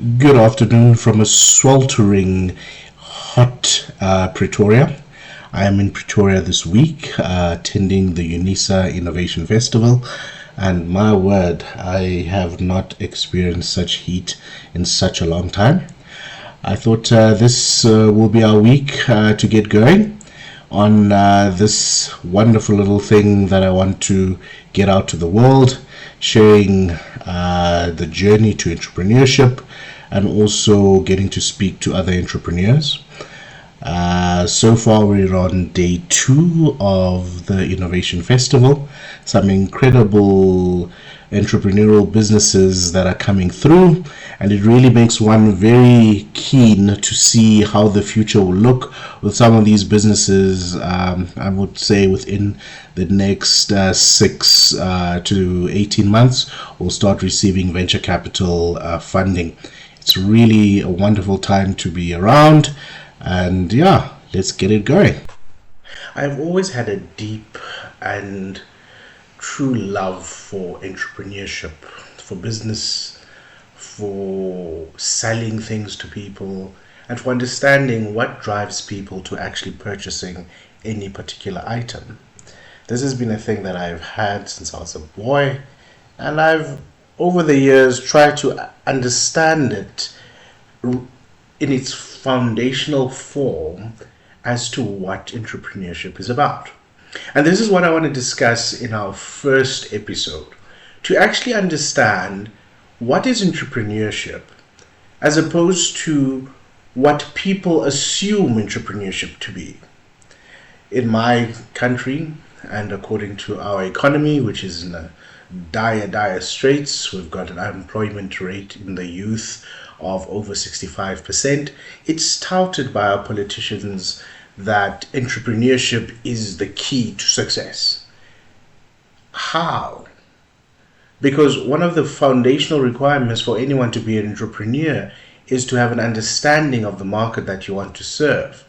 Good afternoon from a sweltering hot Pretoria. I am in Pretoria this week attending the UNISA Innovation Festival, and my word, I have not experienced such heat in such a long time. I thought this will be our week to get going on this wonderful little thing that I want to get out to the world, sharing the journey to entrepreneurship and also getting to speak to other entrepreneurs. So far, we're on day 2 of the Innovation Festival. Some incredible entrepreneurial businesses that are coming through, and it really makes one very keen to see how the future will look with some of these businesses. I would say within the next 6 to 18 months, we'll start receiving venture capital funding. It's really a wonderful time to be around, and yeah, let's get it going. I've always had a deep and true love for entrepreneurship, for business, for selling things to people, and for understanding what drives people to actually purchasing any particular item. This has been a thing that I've had since I was a boy, and I've over the years tried to understand it in its foundational form as to what entrepreneurship is about. And this is what I want to discuss in our first episode, to actually understand what is entrepreneurship as opposed to what people assume entrepreneurship to be. In my country, and according to our economy, which is in a dire straits, we've got an unemployment rate in the youth of over 65%. It's touted by our politicians that entrepreneurship is the key to success. How? Because one of the foundational requirements for anyone to be an entrepreneur is to have an understanding of the market that you want to serve.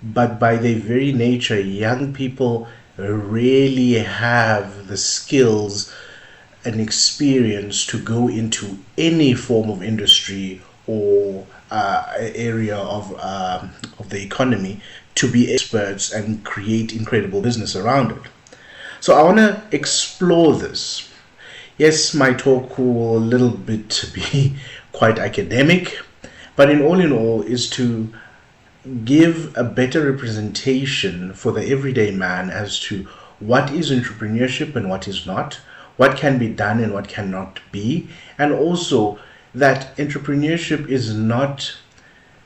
But by their very nature, young people rarely have the skills and experience to go into any form of industry or area of the economy to be experts and create incredible business around it. So I want to explore this. Yes, my talk will a little bit be quite academic, but in all is to give a better representation for the everyday man as to what is entrepreneurship and what is not, what can be done and what cannot be, and also that entrepreneurship is not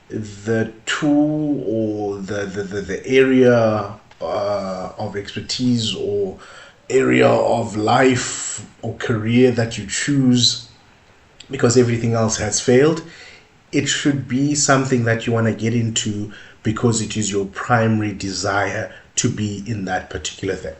the tool or the area of expertise or area of life or career that you choose because everything else has failed. It should be something that you want to get into because it is your primary desire to be in that particular thing.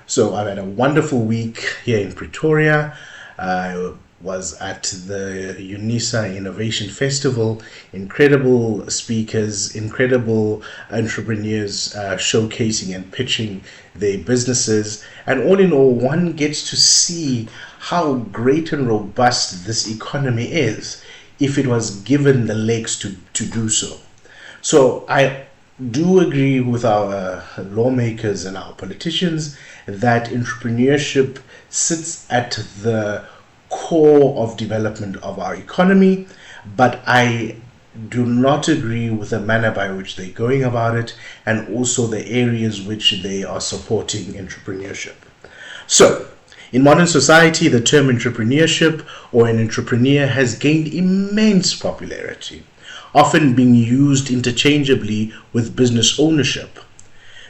So I've had a wonderful week here in Pretoria. I was at the UNISA Innovation Festival. Incredible speakers, incredible entrepreneurs showcasing and pitching their businesses. And all in all, one gets to see how great and robust this economy is if it was given the legs to do so. So I do agree with our lawmakers and our politicians that entrepreneurship sits at the core of development of our economy, but I do not agree with the manner by which they're going about it and also the areas which they are supporting entrepreneurship. So, in modern society, the term entrepreneurship or an entrepreneur has gained immense popularity, often being used interchangeably with business ownership.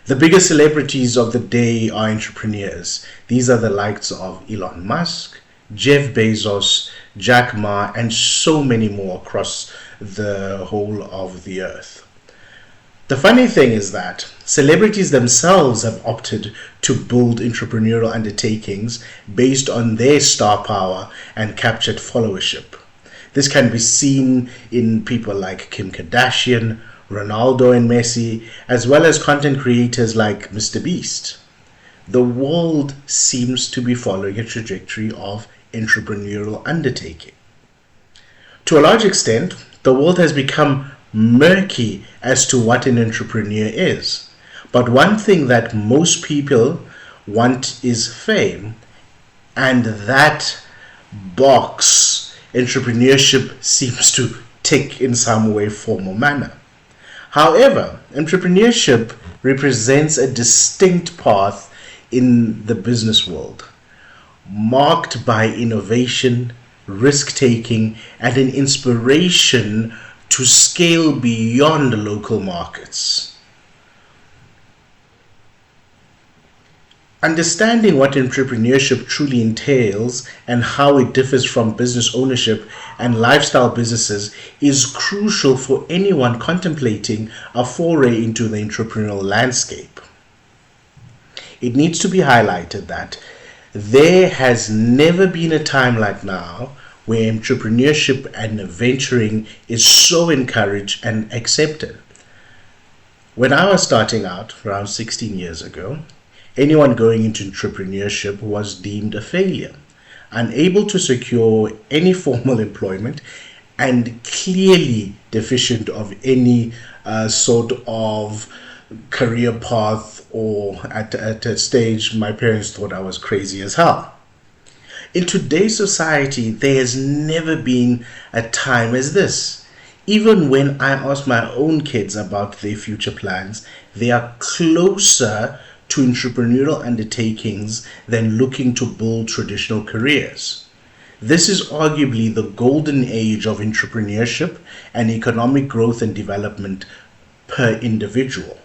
The biggest celebrities of the day are entrepreneurs. These are the likes of Elon Musk, Jeff Bezos, Jack Ma, and so many more across the whole of the earth. The funny thing is that celebrities themselves have opted to build entrepreneurial undertakings based on their star power and captured followership. This can be seen in people like Kim Kardashian, Ronaldo and Messi, as well as content creators like Mr. Beast. The world seems to be following a trajectory of entrepreneurial undertaking. To a large extent, the world has become murky as to what an entrepreneur is. But one thing that most people want is fame, and that box entrepreneurship seems to tick in some way, form, or manner. However, entrepreneurship represents a distinct path in the business world, marked by innovation, risk-taking, and an inspiration to scale beyond local markets. Understanding what entrepreneurship truly entails and how it differs from business ownership and lifestyle businesses is crucial for anyone contemplating a foray into the entrepreneurial landscape. It needs to be highlighted that there has never been a time like now where entrepreneurship and venturing is so encouraged and accepted. When I was starting out around 16 years ago, anyone going into entrepreneurship was deemed a failure, unable to secure any formal employment, and clearly deficient of any sort of career path, or at a stage my parents thought I was crazy as hell. In today's society, there has never been a time as this. Even when I ask my own kids about their future plans, they are closer to entrepreneurial undertakings than looking to build traditional careers. This is arguably the golden age of entrepreneurship and economic growth and development per individual.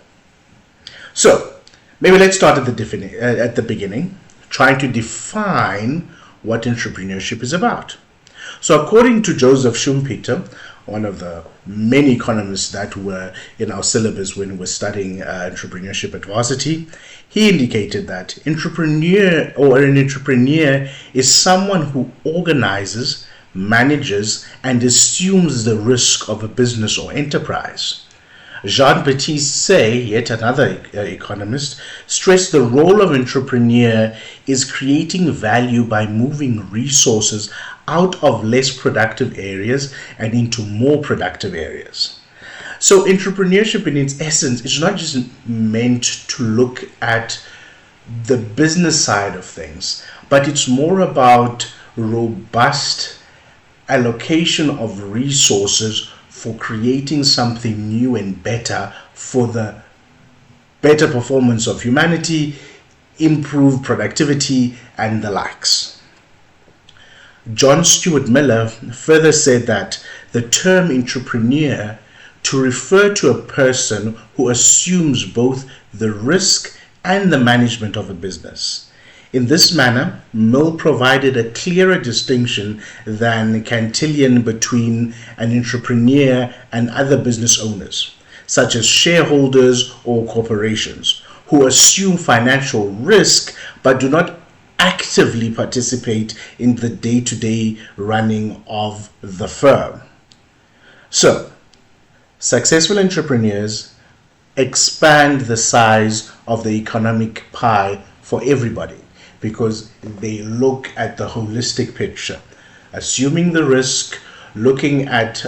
So, maybe let's start at the beginning, trying to define what entrepreneurship is about. So, according to Joseph Schumpeter, one of the many economists that were in our syllabus when we were studying entrepreneurship at varsity, he indicated that an entrepreneur is someone who organizes, manages, and assumes the risk of a business or enterprise. Jean-Baptiste Say, yet another economist, stressed the role of entrepreneur is creating value by moving resources out of less productive areas and into more productive areas. So entrepreneurship in its essence is not just meant to look at the business side of things, but it's more about robust allocation of resources for creating something new and better for the better performance of humanity, improved productivity, and the likes. John Stuart Miller further said that the term entrepreneur to refer to a person who assumes both the risk and the management of a business. In this manner, Mill provided a clearer distinction than Cantillon between an entrepreneur and other business owners, such as shareholders or corporations, who assume financial risk but do not actively participate in the day-to-day running of the firm. So, successful entrepreneurs expand the size of the economic pie for everybody because they look at the holistic picture, assuming the risk, looking at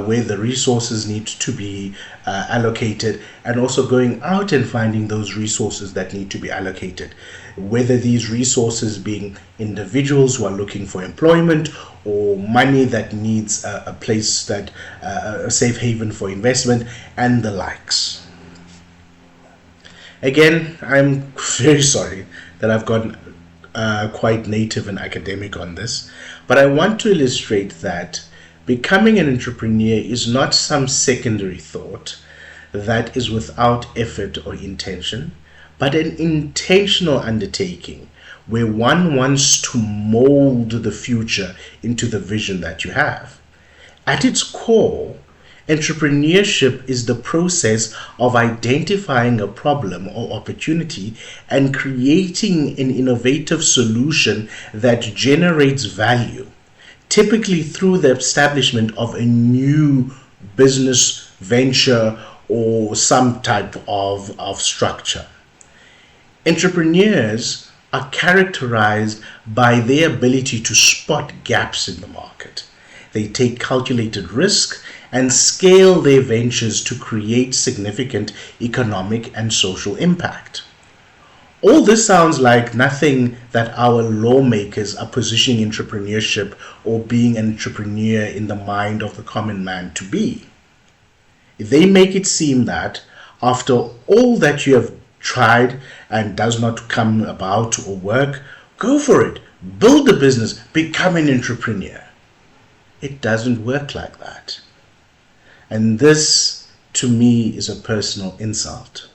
where the resources need to be allocated, and also going out and finding those resources that need to be allocated, whether these resources being individuals who are looking for employment or money that needs a place that a safe haven for investment and the likes. Again, I'm very sorry that I've gone quite native and academic on this, but I want to illustrate that becoming an entrepreneur is not some secondary thought that is without effort or intention, but an intentional undertaking where one wants to mold the future into the vision that you have. At its core, entrepreneurship is the process of identifying a problem or opportunity and creating an innovative solution that generates value, typically through the establishment of a new business venture or some type of structure. Entrepreneurs are characterized by their ability to spot gaps in the market. They take calculated risk and scale their ventures to create significant economic and social impact. All this sounds like nothing that our lawmakers are positioning entrepreneurship or being an entrepreneur in the mind of the common man to be. They make it seem that after all that you have tried and does not come about or work, go for it, build a business, become an entrepreneur. It doesn't work like that. And this, to me, is a personal insult.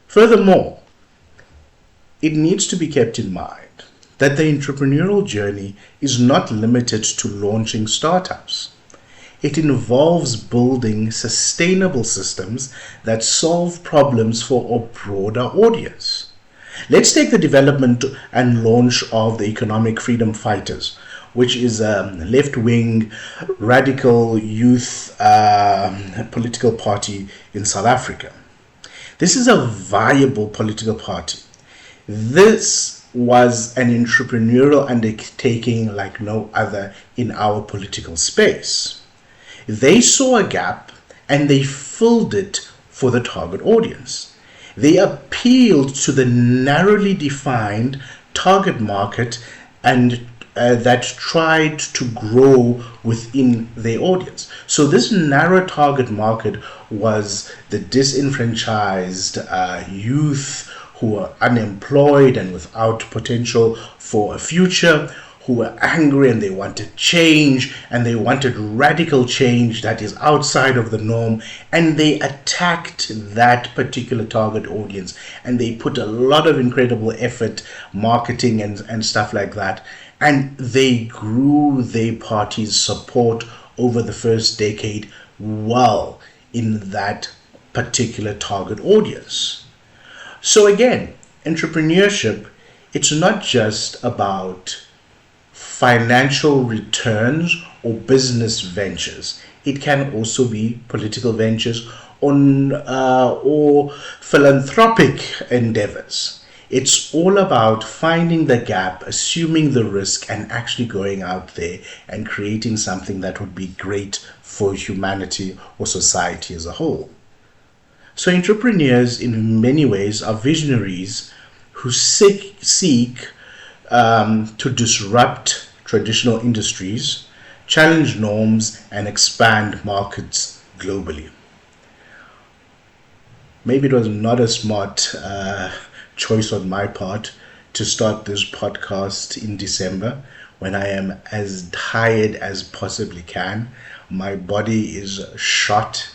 Furthermore, it needs to be kept in mind that the entrepreneurial journey is not limited to launching startups. It involves building sustainable systems that solve problems for a broader audience. Let's take the development and launch of the Economic Freedom Fighters, which is a left-wing radical youth political party in South Africa. This is a viable political party. This was an entrepreneurial undertaking like no other in our political space. They saw a gap and they filled it for the target audience. They appealed to the narrowly defined target market and that tried to grow within their audience. So this narrow target market was the disenfranchised youth who were unemployed and without potential for a future, who were angry and they wanted change, and they wanted radical change that is outside of the norm, and they attacked that particular target audience, and they put a lot of incredible effort, marketing and stuff like that, and they grew their party's support over the first decade well in that particular target audience. So again, entrepreneurship, it's not just about financial returns or business ventures. It can also be political ventures or philanthropic endeavors. It's all about finding the gap, assuming the risk, and actually going out there and creating something that would be great for humanity or society as a whole. So entrepreneurs in many ways are visionaries who seek to disrupt traditional industries, challenge norms, and expand markets globally. Maybe it was not a smart choice on my part to start this podcast in December when I am as tired as possibly can. My body is shot.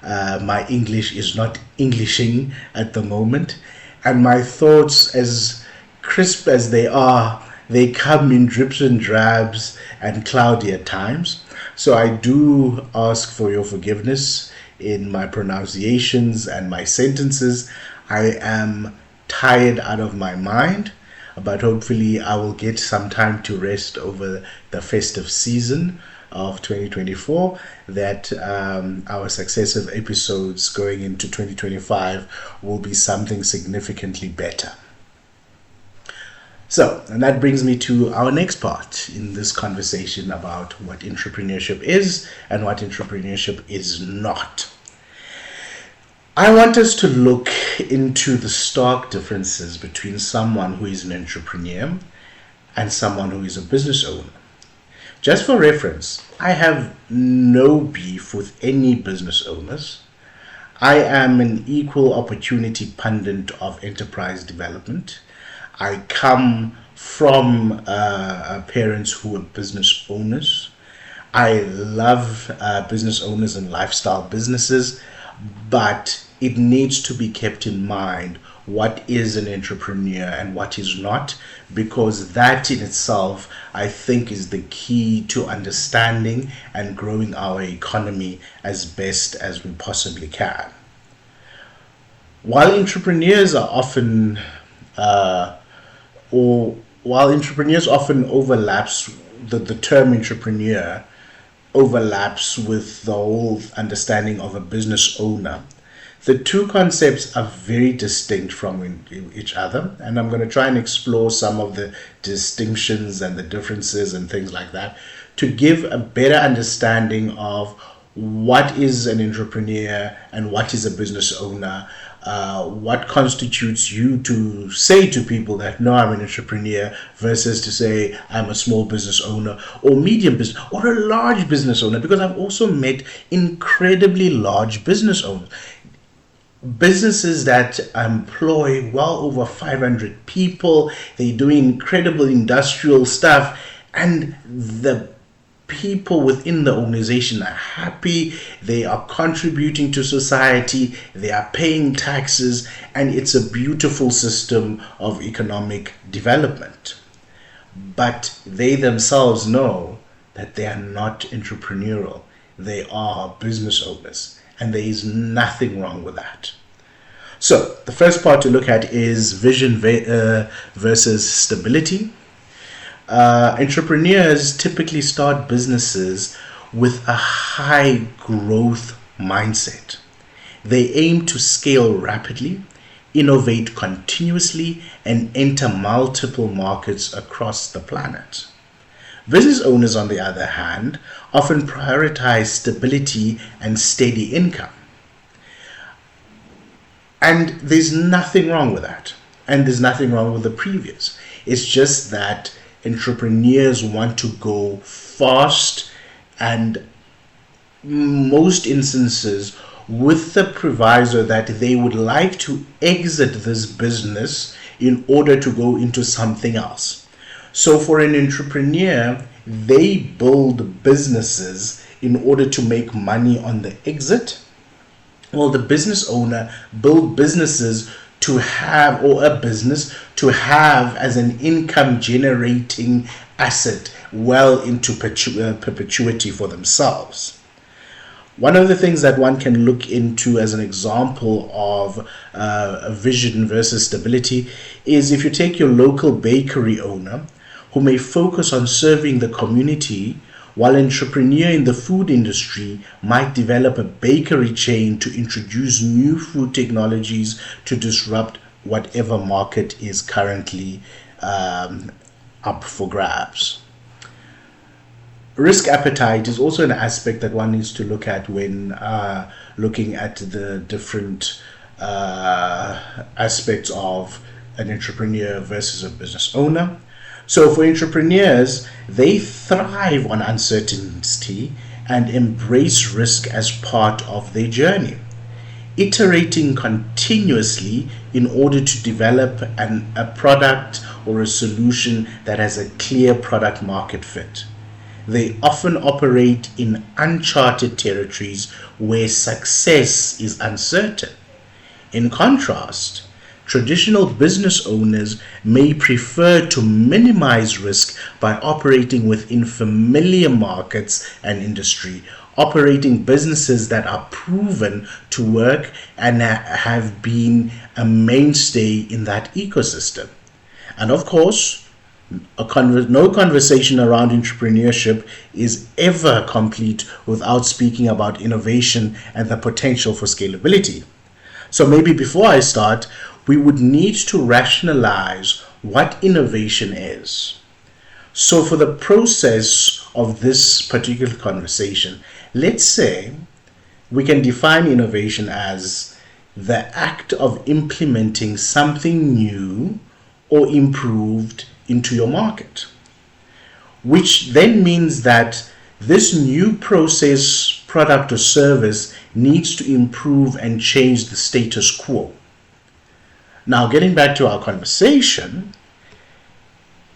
My English is not Englishing at the moment, and my thoughts, as crisp as they are, they come in drips and drabs and cloudy at times. So I do ask for your forgiveness in my pronunciations and my sentences. I am tired out of my mind, but hopefully I will get some time to rest over the festive season of 2024, that our successive episodes going into 2025 will be something significantly better. So, and that brings me to our next part in this conversation about what entrepreneurship is and what entrepreneurship is not. I want us to look into the stark differences between someone who is an entrepreneur and someone who is a business owner. Just for reference, I have no beef with any business owners. I am an equal opportunity pundit of enterprise development. I come from parents who are business owners. I love business owners and lifestyle businesses, but it needs to be kept in mind what is an entrepreneur and what is not, because that in itself, I think, is the key to understanding and growing our economy as best as we possibly can. While entrepreneurs often overlaps, the term entrepreneur overlaps with the whole understanding of a business owner. The two concepts are very distinct from each other, and I'm going to try and explore some of the distinctions and the differences and things like that to give a better understanding of what is an entrepreneur and what is a business owner. What constitutes you to say to people that no, I'm an entrepreneur versus to say I'm a small business owner or medium business or a large business owner, because I've also met incredibly large business owners. Businesses that employ well over 500 people, they're doing incredible industrial stuff, and the people within the organization are happy, they are contributing to society, they are paying taxes, and it's a beautiful system of economic development. But they themselves know that they are not entrepreneurial, they are business owners, and there is nothing wrong with that. So the first part to look at is vision versus stability. Entrepreneurs typically start businesses with a high growth mindset. They aim to scale rapidly, innovate continuously, and enter multiple markets across the planet. Business owners, on the other hand, often prioritize stability and steady income. And there's nothing wrong with that. And there's nothing wrong with the previous. It's just that entrepreneurs want to go fast, and most instances with the proviso that they would like to exit this business in order to go into something else. So for an entrepreneur, they build businesses in order to make money on the exit. Well, the business owner build businesses to have, or a business to have as an income generating asset well into perpetuity for themselves. One of the things that one can look into as an example of a vision versus stability is if you take your local bakery owner who may focus on serving the community, while an entrepreneur in the food industry might develop a bakery chain to introduce new food technologies to disrupt whatever market is currently up for grabs. Risk appetite is also an aspect that one needs to look at when looking at the different aspects of an entrepreneur versus a business owner. So for entrepreneurs, they thrive on uncertainty and embrace risk as part of their journey, iterating continuously in order to develop a product or a solution that has a clear product market fit. They often operate in uncharted territories where success is uncertain. In contrast, traditional business owners may prefer to minimize risk by operating within familiar markets and industry, operating businesses that are proven to work and have been a mainstay in that ecosystem. And of course, no conversation around entrepreneurship is ever complete without speaking about innovation and the potential for scalability. So maybe before I start, we would need to rationalize what innovation is. So for the process of this particular conversation, let's say we can define innovation as the act of implementing something new or improved into your market, which then means that this new process, product, or service needs to improve and change the status quo. Now, getting back to our conversation,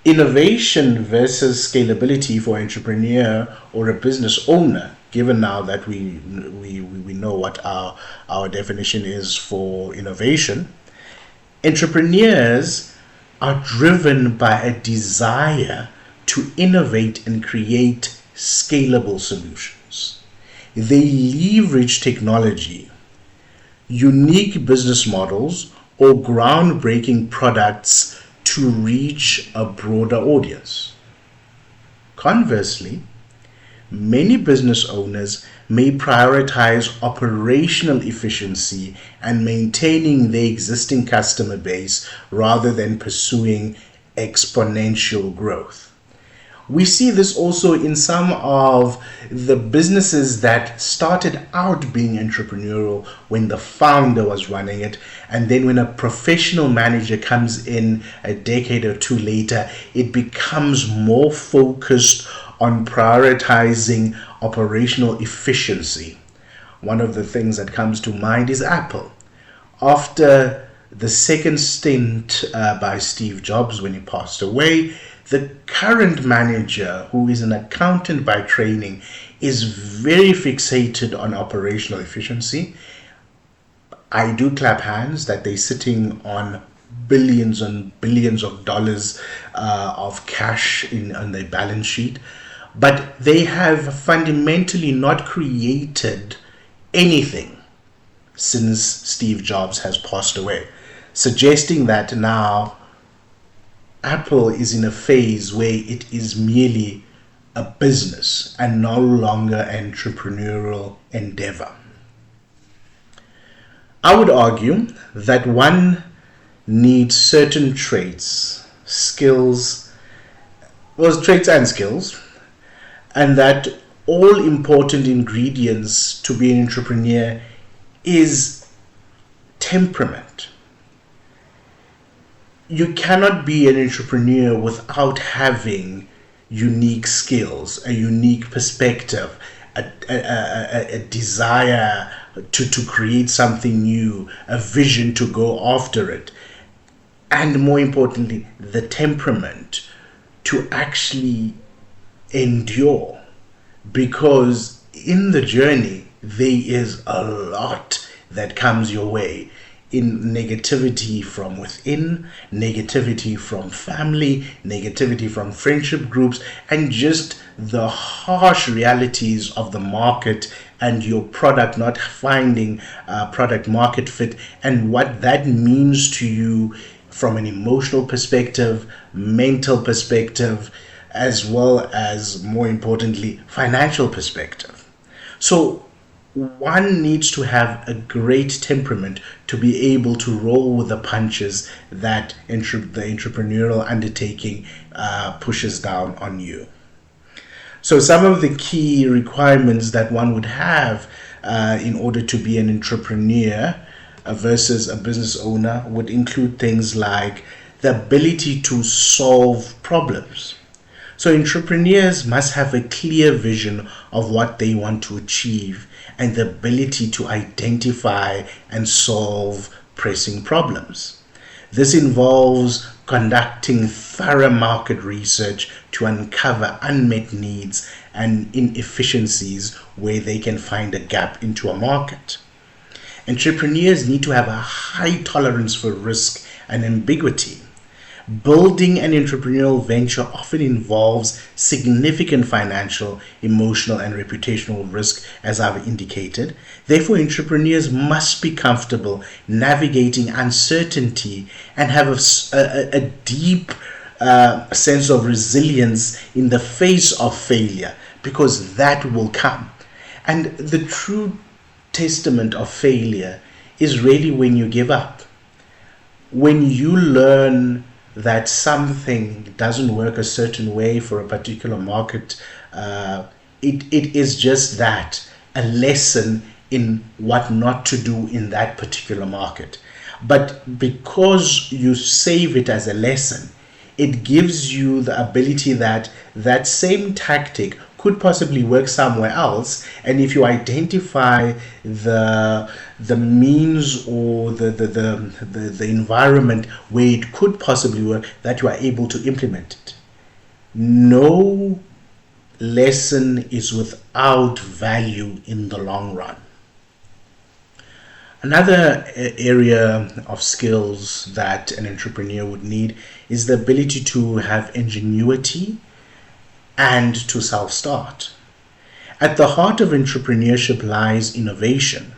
innovation versus scalability for an entrepreneur or a business owner, given now that we know what our definition is for innovation, entrepreneurs are driven by a desire to innovate and create scalable solutions. They leverage technology, unique business models, or groundbreaking products to reach a broader audience. Conversely, many business owners may prioritize operational efficiency and maintaining their existing customer base rather than pursuing exponential growth. We see this also in some of the businesses that started out being entrepreneurial when the founder was running it, and then when a professional manager comes in a decade or two later, it becomes more focused on prioritizing operational efficiency. One of the things that comes to mind is Apple. After the second stint by Steve Jobs when he passed away, the current manager, who is an accountant by training, is very fixated on operational efficiency. I do clap hands that they're sitting on billions and billions of dollars of cash on their balance sheet, but they have fundamentally not created anything since Steve Jobs has passed away, suggesting that now Apple is in a phase where it is merely a business and no longer an entrepreneurial endeavor. I would argue that one needs certain traits, traits and skills, and that all important ingredients to be an entrepreneur is temperament. You cannot be an entrepreneur without having unique skills, a unique perspective, a desire to create something new, a vision to go after it, and more importantly, the temperament to actually endure. Because in the journey, there is a lot that comes your way. In negativity from within, negativity from family, negativity from friendship groups, and just the harsh realities of the market and your product not finding product market fit, and what that means to you from an emotional perspective, mental perspective, as well as, more importantly, financial perspective. So one needs to have a great temperament to be able to roll with the punches that the entrepreneurial undertaking pushes down on you. So some of the key requirements that one would have in order to be an entrepreneur versus a business owner would include things like the ability to solve problems. So entrepreneurs must have a clear vision of what they want to achieve and the ability to identify and solve pressing problems. This involves conducting thorough market research to uncover unmet needs and inefficiencies where they can find a gap into a market. Entrepreneurs need to have a high tolerance for risk and ambiguity. Building an entrepreneurial venture often involves significant financial, emotional, and reputational risk, as I've indicated. Therefore, entrepreneurs must be comfortable navigating uncertainty and have a deep sense of resilience in the face of failure, because that will come. And the true testament of failure is really when you give up. When you learn that something doesn't work a certain way for a particular market, it is just that, a lesson in what not to do in that particular market. But because you save it as a lesson, it gives you the ability that that same tactic could possibly work somewhere else, and if you identify the means or the environment where it could possibly work, that you are able to implement it. No lesson is without value in the long run. Another area of skills that an entrepreneur would need is the ability to have ingenuity and to self-start. At the heart of entrepreneurship lies innovation.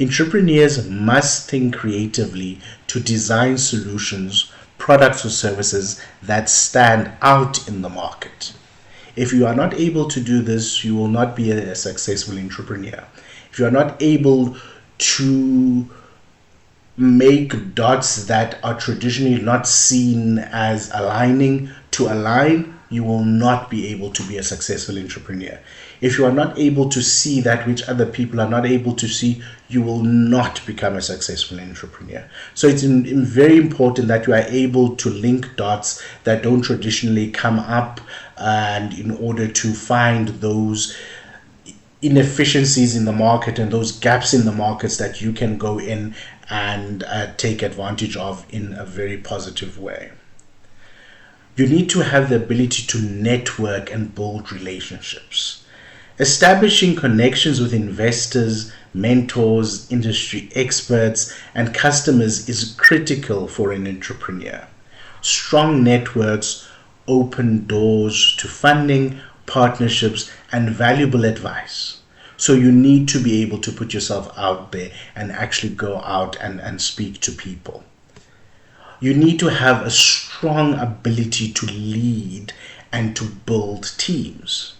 Entrepreneurs must think creatively to design solutions, products or services that stand out in the market. If you are not able to do this, you will not be a successful entrepreneur. If you are not able to make dots that are traditionally not seen as aligning to align, you will not be able to be a successful entrepreneur. If you are not able to see that which other people are not able to see, you will not become a successful entrepreneur. So it's very important that you are able to link dots that don't traditionally come up, and in order to find those inefficiencies in the market and those gaps in the markets that you can go in and take advantage of in a very positive way. You need to have the ability to network and build relationships. Establishing connections with investors, mentors, industry experts, and customers is critical for an entrepreneur. Strong networks open doors to funding, partnerships, and valuable advice. So you need to be able to put yourself out there and actually go out and speak to people. You need to have a strong ability to lead and to build teams.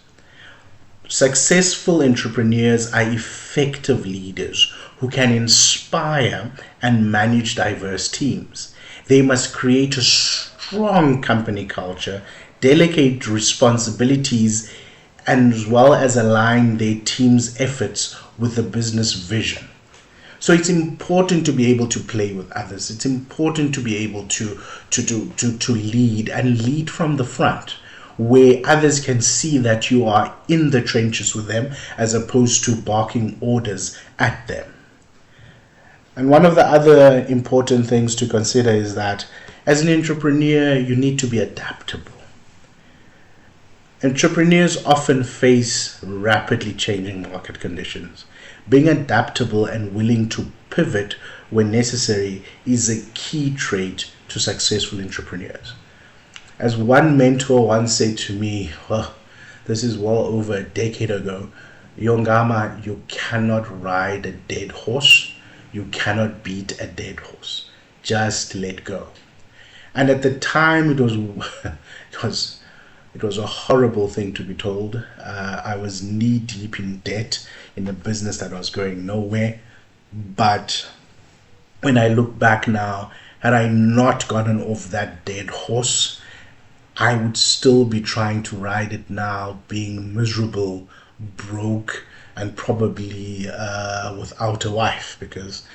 Successful entrepreneurs are effective leaders who can inspire and manage diverse teams. They must create a strong company culture, delegate responsibilities, and as well as align their team's efforts with the business vision. So it's important to be able to play with others. It's important to be able to lead and lead from the front, where others can see that you are in the trenches with them as opposed to barking orders at them. And one of the other important things to consider is that as an entrepreneur, you need to be adaptable. Entrepreneurs often face rapidly changing market conditions. Being adaptable and willing to pivot when necessary is a key trait to successful entrepreneurs. As one mentor once said to me, well, this is well over a decade ago, Yongama, you cannot ride a dead horse. You cannot beat a dead horse. Just let go. And at the time, it was a horrible thing to be told. I was knee deep in debt in a business that was going nowhere. But when I look back now, had I not gotten off that dead horse, I would still be trying to ride it now, being miserable, broke, and probably without a wife, because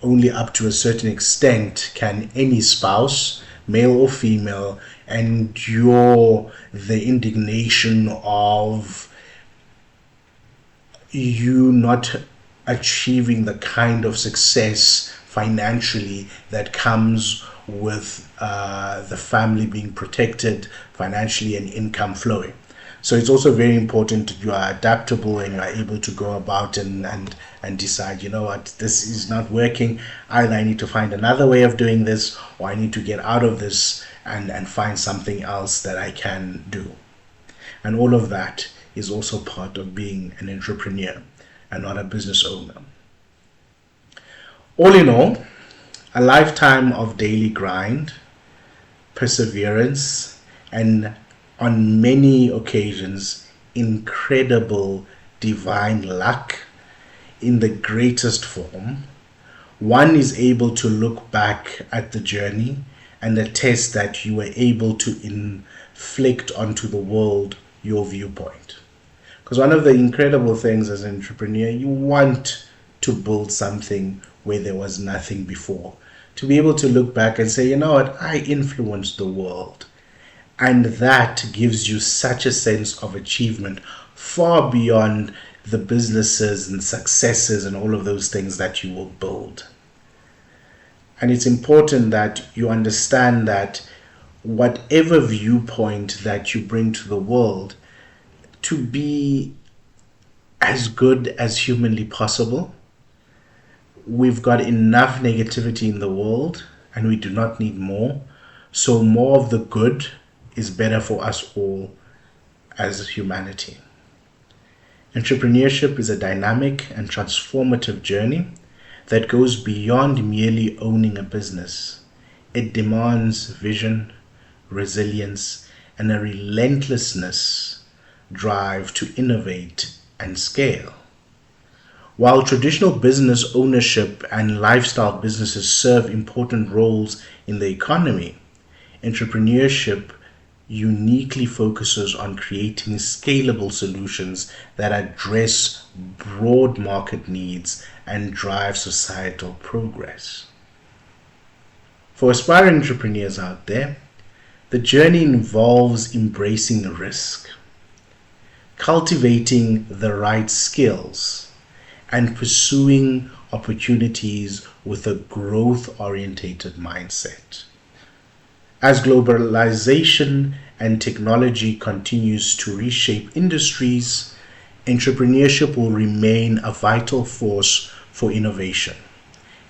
only up to a certain extent can any spouse, male or female, endure the indignation of you not achieving the kind of success financially that comes with the family being protected financially and income flowing. So it's also very important that you are adaptable and you are able to go about and decide, you know what, this is not working. Either I need to find another way of doing this, or I need to get out of this and find something else that I can do. And all of that is also part of being an entrepreneur and not a business owner. All in all, a lifetime of daily grind, perseverance, and on many occasions, incredible divine luck in the greatest form. One is able to look back at the journey and attest that you were able to inflict onto the world your viewpoint. Because one of the incredible things as an entrepreneur, you want to build something where there was nothing before. To be able to look back and say, you know what, I influenced the world. And that gives you such a sense of achievement far beyond the businesses and successes and all of those things that you will build. And it's important that you understand that whatever viewpoint that you bring to the world, to be as good as humanly possible. We've got enough negativity in the world and we do not need more. So more of the good is better for us all as humanity. Entrepreneurship is a dynamic and transformative journey that goes beyond merely owning a business. It demands vision, resilience, and a relentlessness drive to innovate and scale. While traditional business ownership and lifestyle businesses serve important roles in the economy, entrepreneurship uniquely focuses on creating scalable solutions that address broad market needs and drive societal progress. For aspiring entrepreneurs out there, the journey involves embracing risk, cultivating the right skills, and pursuing opportunities with a growth-orientated mindset. As globalization and technology continues to reshape industries, entrepreneurship will remain a vital force for innovation,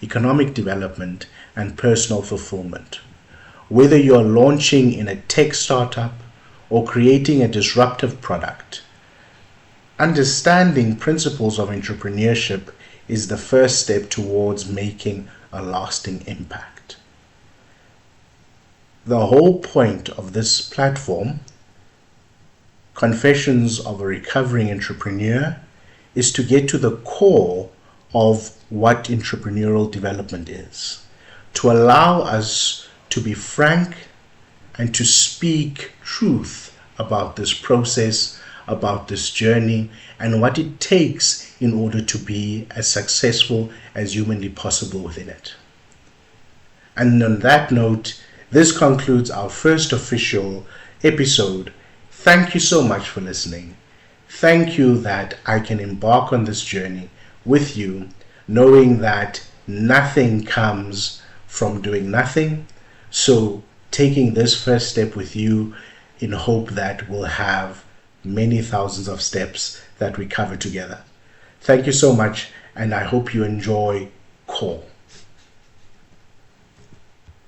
economic development, and personal fulfillment. Whether you're launching in a tech startup or creating a disruptive product, understanding principles of entrepreneurship is the first step towards making a lasting impact. The whole point of this platform, Confessions of a Recovering Entrepreneur, is to get to the core of what entrepreneurial development is, to allow us to be frank and to speak truth about this process, about this journey, and what it takes in order to be as successful as humanly possible within it. And on that note, this concludes our first official episode. Thank you so much for listening. Thank you that I can embark on this journey with you, knowing that nothing comes from doing nothing. So taking this first step with you in hope that we'll have many thousands of steps that we cover together. Thank you so much, and I hope you enjoy Call.